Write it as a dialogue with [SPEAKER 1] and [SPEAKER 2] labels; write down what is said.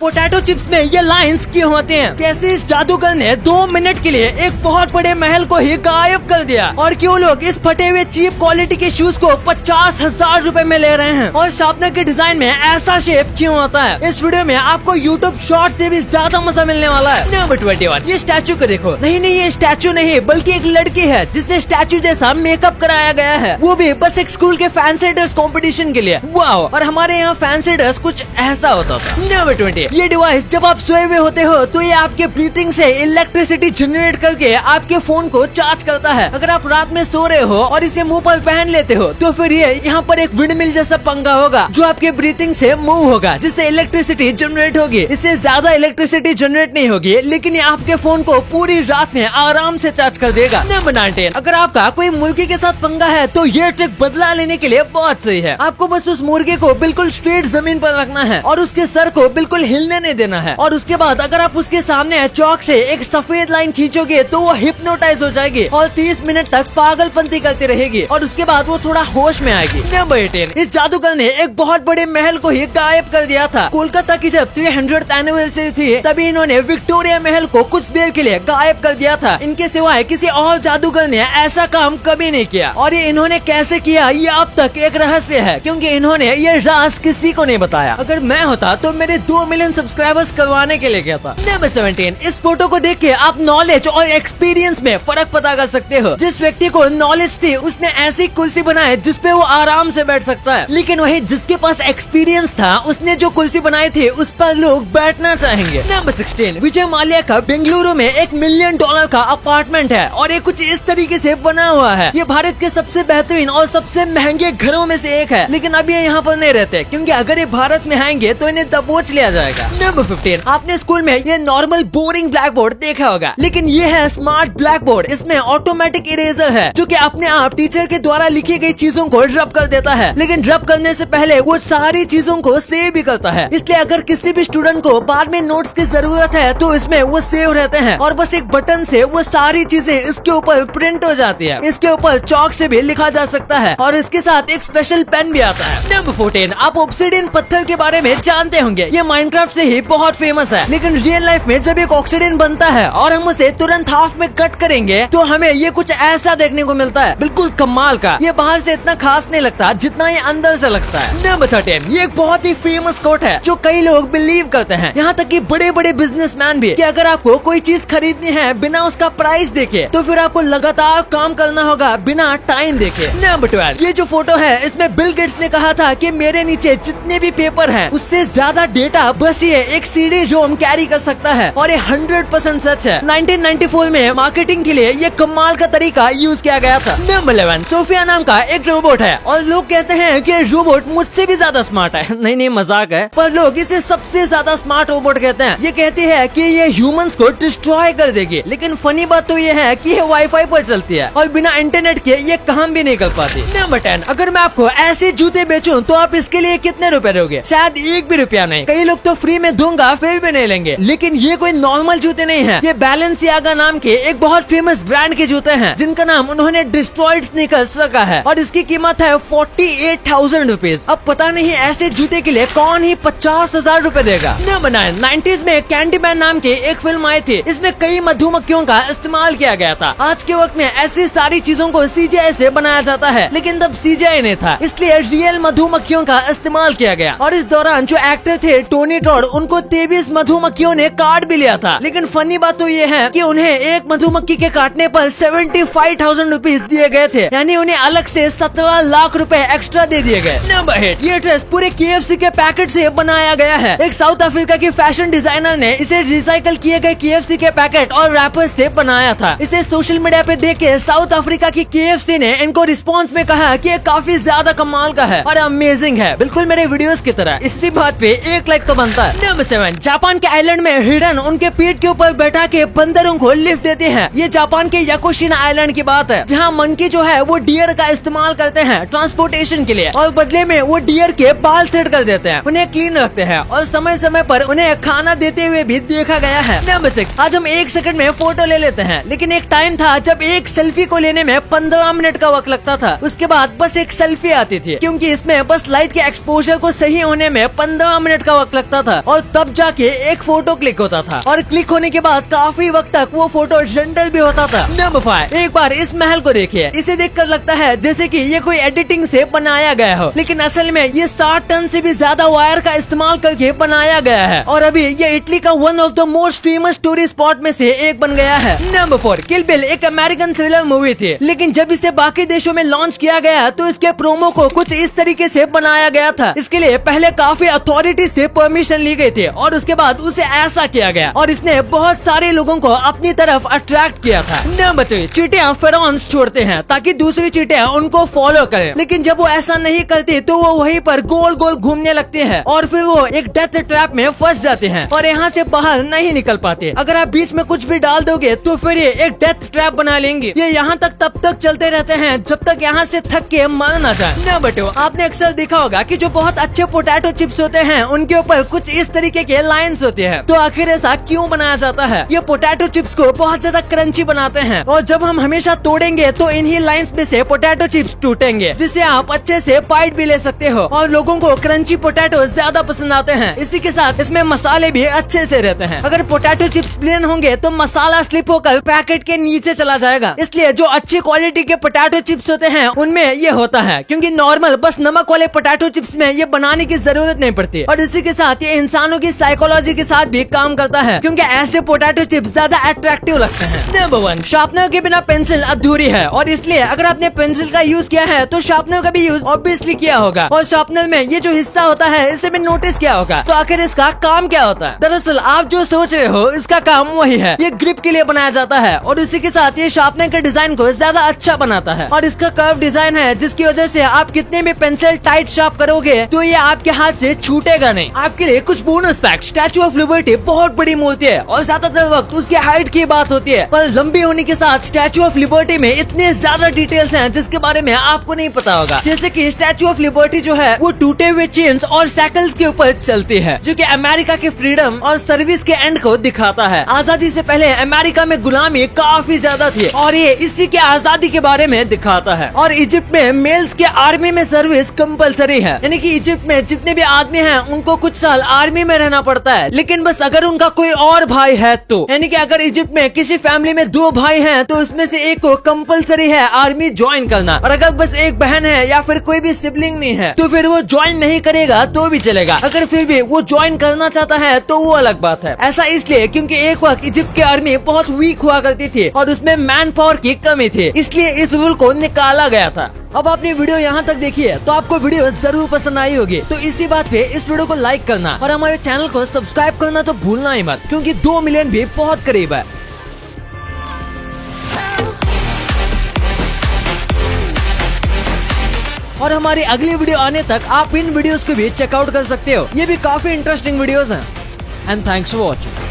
[SPEAKER 1] Potato chips में ये lines क्यों होते हैं? कैसे इस जादूगर ने 2 मिनट के लिए एक बहुत बड़े महल को ही गायब कर दिया? और क्यों लोग इस फटे हुए चीप क्वालिटी के शूज को 50,000 रुपए में ले रहे हैं? और शार्पनर के डिजाइन में ऐसा शेप क्यों होता है? इस वीडियो में आपको यूट्यूब शॉर्ट से भी ज्यादा मजा मिलने वाला है। नंबर 21, ये स्टैचू को देखो। नहीं, ये स्टैचू नहीं बल्कि एक लड़की है जिससे स्टैचू जैसा मेकअप कराया गया है, वो भी बस एक स्कूल के फैंसी ड्रेस कॉम्पिटिशन के लिए। वाओ! और हमारे यहाँ फैंसी ड्रेस कुछ ऐसा होता था। नंबर 20, ये डिवाइस जब आप सोए हुए होते हो तो ये आपके ब्रीथिंग से इलेक्ट्रिसिटी जनरेट करके आपके फोन को चार्ज करता है। अगर आप रात में सो रहे हो और इसे मुंह पर पहन लेते हो तो फिर ये यहाँ पर एक विंडमिल जैसा पंखा होगा जो आपके ब्रीथिंग से मूव होगा, जिससे इलेक्ट्रिसिटी जनरेट होगी। इससे ज्यादा इलेक्ट्रिसिटी जनरेट नहीं होगी, लेकिन ये आपके फोन को पूरी रात में आराम से चार्ज कर देगा। नंबर 19, अगर आपका कोई मुर्गी के साथ पंगा है तो ये ट्रिक बदला लेने के लिए बहुत सही है। आपको बस उस मुर्गे को बिल्कुल स्ट्रेट जमीन पर रखना है और उसके सर को बिल्कुल हिलने नहीं देना है। और उसके बाद अगर आप उसके सामने चौक से एक सफेद लाइन खींचोगे तो वो हिप्नोटाइज हो जाएगी और 30 मिनट तक पागलपंती करती रहेगी और उसके बाद वो थोड़ा होश में आएगी। नंबर 18, इस जादूगर ने एक बहुत बड़े महल को ही गायब कर दिया था। कोलकाता की जब 300th एनिवर्सरी थी तभी इन्होंने विक्टोरिया महल को कुछ देर के लिए गायब कर दिया था। इनके सिवाय किसी और जादूगर ने ऐसा काम कभी नहीं किया और ये इन्होंने कैसे किया ये अब तक एक रहस्य है, क्योंकि इन्होंने ये राज किसी को नहीं बताया। अगर मैं होता तो मेरे 2 मिलियन सब्सक्राइबर्स करवाने के लिए गया था। नंबर 17, इस फोटो को देख के आप नॉलेज और एक्सपीरियंस में फर्क पता कर सकते हो। जिस व्यक्ति को नॉलेज थी उसने ऐसी कुर्सी बनाई जिसपे वो आराम से बैठ सकता है, लेकिन वही जिसके पास एक्सपीरियंस था उसने जो कुर्सी बनाई थी उस पर लोग बैठना चाहेंगे। नंबर 16, विजय माल्या का बेंगलुरु में $1 मिलियन का अपार्टमेंट है और ये कुछ इस तरीके से बना हुआ है। ये भारत के सबसे बेहतरीन और सबसे महंगे घरों में से एक है, लेकिन अब ये यहाँ पर नहीं रहते क्योंकि अगर ये भारत में आएंगे तो इन्हें दबोच लिया जाएगा। नंबर 15, आपने स्कूल में ये नॉर्मल बोरिंग ब्लैक बोर्ड देखा होगा, लेकिन ये है स्मार्ट ब्लैक बोर्ड। इसमें ऑटोमेटिक इरेजर है जो कि अपने आप टीचर के द्वारा लिखी गई चीजों को रब कर देता है, लेकिन रब करने से पहले वो सारी चीजों को सेव भी करता है। इसलिए अगर किसी भी स्टूडेंट को बाद में नोट्स की जरूरत है तो इसमें वो सेव रहते हैं और बस एक बटन से वो सारी चीजें इसके ऊपर प्रिंट हो जाती है। इसके ऊपर चौक से भी लिखा जा सकता है और इसके साथ एक स्पेशल पेन भी आता है। नंबर 14, आप ऑब्सिडियन पत्थर के बारे में जानते होंगे। ये माइनक्राफ्ट से ही बहुत फेमस है, लेकिन रियल लाइफ में जब एक ऑक्सीडेंट बनता है और हम उसे तुरंत हाफ में कट करेंगे तो हमें ये कुछ ऐसा देखने को मिलता है, बिल्कुल कमाल का। ये बाहर से इतना खास नहीं लगता जितना ये अंदर से लगता है। नंबर 13, ये एक बहुत ही फेमस कोट है जो कई लोग बिलीव करते हैं, यहाँ तक कि बड़े बड़े बिजनेसमैन भी, कि अगर आपको कोई चीज खरीदनी है बिना उसका प्राइस देखे तो फिर आपको लगातार काम करना होगा बिना टाइम देखे। नंबर 12, ये जो फोटो है इसमें बिल गेट्स ने कहा था कि मेरे नीचे जितने भी पेपर हैं उससे ज्यादा डेटा बस ये एक CD रोम कैरी कर सकता है और ये 100% सच है। 1994 में मार्केटिंग के लिए ये कमाल का तरीका यूज किया गया था। नंबर 11, सोफिया नाम का एक रोबोट है और लोग कहते हैं कि रोबोट मुझसे भी ज्यादा स्मार्ट है। नहीं मजाक है, पर लोग इसे सबसे ज्यादा स्मार्ट रोबोट कहते हैं। ये कहती है कि ये ह्यूमंस को डिस्ट्रॉय कर देगी, लेकिन फनी बात तो ये है कि ये वाईफाई पर चलती है और बिना इंटरनेट के ये काम भी नहीं कर पाती। नंबर 10, अगर मैं आपको ऐसे जूते बेचूं तो आप इसके लिए कितने रुपए दोगे? शायद 1 भी रुपया नहीं। कई लोग तो फ्री में दूंगा फिर भी नहीं लेंगे, लेकिन ये कोई नॉर्मल जूते नहीं है। ये बैलेंसियागा नाम के एक बहुत फेमस ब्रांड के जूते हैं जिनका नाम उन्होंने डिस्ट्रॉयड स्नीकर्स रखा है और इसकी कीमत है 48,000 रुपीज। अब पता नहीं ऐसे जूते के लिए कौन ही 50,000 रुपए देगा। नंबर 9, 90s में कैंडीमैन नाम की एक फिल्म आई थी। इसमें कई मधुमक्खियों का इस्तेमाल किया गया था। आज के वक्त में ऐसी सारी चीजों को CGI से बनाया जाता है, लेकिन तब CGI नहीं था, इसलिए रियल मधुमक्खियों का इस्तेमाल किया गया। और इस दौरान जो एक्टर थे टोनी टॉड, उनको 23 मधुमक्खियों ने काट भी लिया था। लेकिन फनी बात तो ये है कि उन्हें एक मधुमक्खी के काटने पर 75,000 रुपीज दिए गए थे, यानी उन्हें अलग से 17 लाख रुपए एक्स्ट्रा दे दिए गए। नंबर 8, ये ड्रेस पूरे KFC के पैकेट से बनाया गया है। एक साउथ अफ्रीका की फैशन डिजाइनर ने इसे रिसाइकल किए गए KFC के पैकेट और रैपर से बनाया था। इसे सोशल मीडिया पे देख के साउथ अफ्रीका की KFC ने इनको रिस्पॉन्स में कहा कि ये काफी ज्यादा कमाल का है और अमेजिंग है, बिल्कुल मेरे वीडियोस की तरह। इसी बात पे 1 लाइक तो बनता है। नंबर 7, जापान के आइलैंड में हिरन उनके पीठ के ऊपर बैठा के बंदरों को लिफ्ट देते हैं। ये जापान के याकुशिना आइलैंड की बात है, जहाँ मंकी जो है वो डियर का इस्तेमाल करते हैं ट्रांसपोर्टेशन के लिए और बदले में वो डियर के बाल सेट कर देते हैं, उन्हें क्लीन रखते हैं और समय समय पर उन्हें खाना देते हुए भी देखा गया है। नंबर 6, आज हम 1 सेकंड में फोटो ले लेते हैं, लेकिन एक टाइम था जब एक सेल्फी को लेने में 15 मिनट का वक्त लगता था। उसके बाद बस एक सेल्फी आती थी, क्योंकि इसमें बस लाइट के एक्सपोजर को सही होने में 15 मिनट का वक्त लगता था और तब जाके एक फोटो क्लिक होता था और क्लिक होने के बाद काफी वक्त तक वो फोटो रेंडर भी होता था। नंबर 5, एक बार इस महल को देखिए। इसे देखकर लगता है जैसे कि ये कोई एडिटिंग से बनाया गया हो, लेकिन असल में ये 60 टन से भी ज्यादा वायर का इस्तेमाल करके बनाया गया है और अभी ये इटली का one of the most famous tourist spot में से एक बन गया है। नंबर 4, किल बिल एक अमेरिकन थ्रिलर मूवी थी, लेकिन जब इसे बाकी देशों में लॉन्च किया गया तो इसके प्रोमो को कुछ इस तरीके से बनाया गया था। इसके लिए पहले काफी अथॉरिटी से परमिशन ली गई थी और उसके बाद उसे ऐसा किया गया और इसने बहुत सारे लोगों को अपनी तरफ अट्रैक्ट किया था। नंबर 3, चींटियां फेरोमोन्स छोड़ते हैं ताकि दूसरी चींटियां उनको फॉलो करें, लेकिन जब वो ऐसा नहीं करती तो वो वहीं पर गोल गोल घूमने लगते हैं और फिर वो एक डेथ ट्रैप में फंस जाते हैं और यहाँ से बाहर नहीं निकल पाते। अगर आप बीच में कुछ भी डाल दोगे तो फिर ये एक डेथ ट्रैप बना लेंगे। ये यहाँ तक तब तक चलते रहते हैं जब तक यहाँ से थक के मर ना जाए। नंबर 2, आपने अक्सर देखा होगा कि जो बहुत अच्छे पोटैटो चिप्स होते हैं उनके ऊपर कुछ इस तरीके के लाइंस होते हैं। तो आखिर ऐसा क्यों बनाया जाता है? ये पोटैटो चिप्स को बहुत ज्यादा क्रंची बनाते हैं और जब हम हमेशा तोड़ेंगे तो इन्हीं लाइंस में से पोटैटो चिप्स टूटेंगे, जिससे आप अच्छे से बाइट भी ले सकते हो और लोगों को क्रंची पोटैटो ज्यादा पसंद आते हैं। इसी के साथ इसमें मसाले भी अच्छे से रहते हैं। अगर पोटैटो चिप्स प्लेन होंगे तो मसाला स्लिप होकर पैकेट के नीचे चला जाएगा, इसलिए जो अच्छी क्वालिटी के पोटैटो चिप्स होते हैं उनमें ये होता है, क्योंकि नॉर्मल बस नमक वाले पोटैटो चिप्स में ये बनाने की जरूरत नहीं पड़ती। और इसी के साथ ये इंसानों की साइकोलॉजी के साथ भी काम करता है, क्योंकि ऐसे पोटैटो चिप्स ज्यादा अट्रैक्टिव लगते हैं। नंबर 1, शार्पनर के बिना पेंसिल अधूरी है और इसलिए अगर आपने पेंसिल का यूज किया है तो शार्पनर का भी यूज ऑब्वियसली किया होगा और शार्पनर में ये जो हिस्सा होता है इसे भी नोटिस किया होगा। तो आखिर इसका काम क्या होता है? दरअसल आप जो सोच रहे हो इसका काम वही है। ये ग्रिप के लिए बनाया जाता है और इसी के साथ ये शार्पनर के डिजाइन को ज्यादा अच्छा बनाता है और इसका कर्व डिजाइन है, जिसकी वजह से आप कितने भी पेंसिल टाइट शार्प करोगे तो ये आपके हाथ से छूटेगा नहीं। आपके लिए कुछ bonus fact, statue of liberty बहुत बड़ी मूर्ति है और ज्यादातर वक्त उसकी हाइट की बात होती है, पर लंबी होने के साथ स्टैचू ऑफ लिबर्टी में इतने ज्यादा डिटेल्स हैं जिसके बारे में आपको नहीं पता होगा। जैसे कि स्टैचू ऑफ लिबर्टी जो है वो टूटे हुए चेन्स और सैकल्स के ऊपर चलती है, जो कि अमेरिका के फ्रीडम और सर्विस के एंड को दिखाता है। आजादी से पहले अमेरिका में गुलामी काफी ज्यादा थी और ये इसी के आजादी के बारे में दिखाता है। और इजिप्ट में मेल्स के आर्मी में सर्विस कंपलसरी है, यानी कि इजिप्ट में जितने भी आदमी हैं उनको कुछ साल आर्मी में रहना पड़ता है, लेकिन बस अगर उनका कोई और भाई है तो, यानी कि अगर इजिप्ट में किसी फैमिली में 2 भाई हैं तो उसमें से एक को कंपलसरी है आर्मी ज्वाइन करना, और अगर बस एक बहन है या फिर कोई भी सिबलिंग नहीं है तो फिर वो ज्वाइन नहीं करेगा तो भी चलेगा। अगर फिर भी वो ज्वाइन करना चाहता है तो वो अलग बात है। ऐसा इसलिए क्योंकि एक वक्त इजिप्ट की आर्मी बहुत वीक हुआ करती थी और उसमें मैन पावर की कमी थी, इसलिए इस रूल को निकाला गया था। अब आपने वीडियो यहाँ तक देखी है तो आपको वीडियो जरूर पसंद आई होगी, तो इसी बात पे इस वीडियो को लाइक करना और हमारे चैनल को सब्सक्राइब करना तो भूलना ही मत, क्योंकि 2 मिलियन भी बहुत करीब है। और हमारी अगली वीडियो आने तक आप इन वीडियोस को भी चेकआउट कर सकते हो, ये भी काफी इंटरेस्टिंग वीडियोस हैं। And thanks for watching.